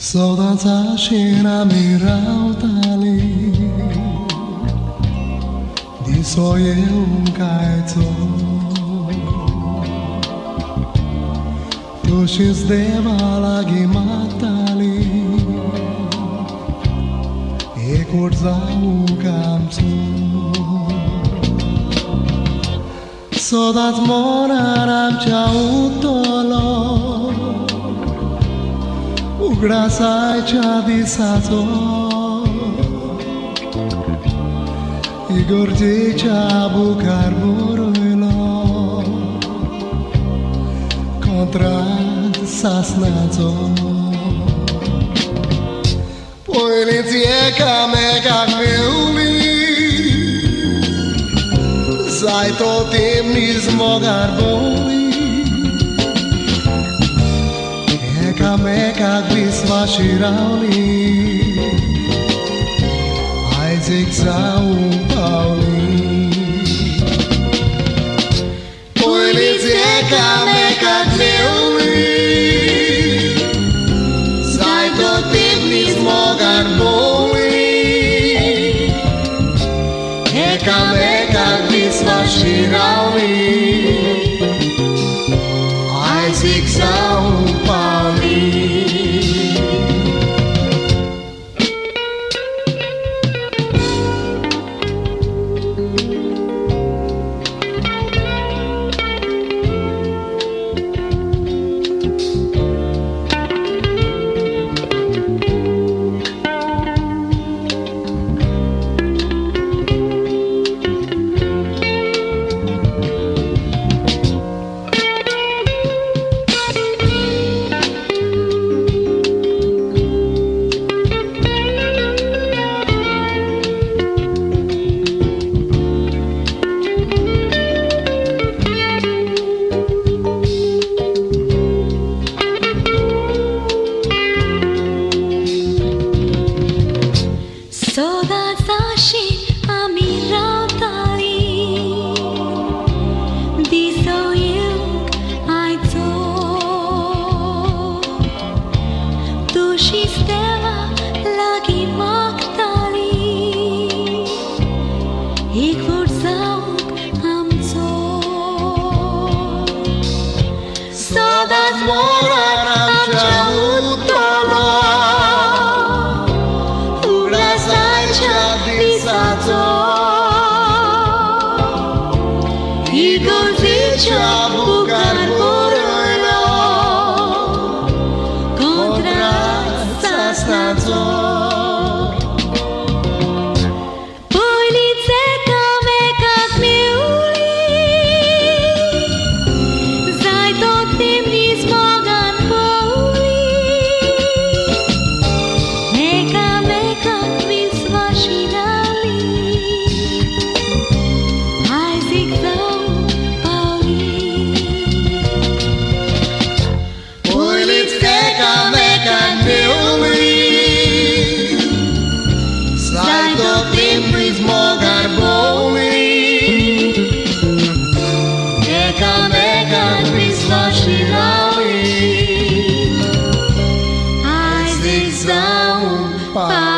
Saudades na mirar tali di soye kaito tu shis deva lagi matali e corza kamsu Saudades moraram tolo Ugrasai disato Igor bucar buruilo Contra sasnato Poi l'insieca mega meuli Sai to temni smogar boli Meka gwisma shirauli Isaac Zau Pauli Polizeka meka gleuli Sai to timni smogar boli Eka meka gwisma shirauli Isaac Zau Pauli Saudades moraram tolo Ugrasai disato Igor bucar buruilo Contra sasnato Isaac Zau Pauli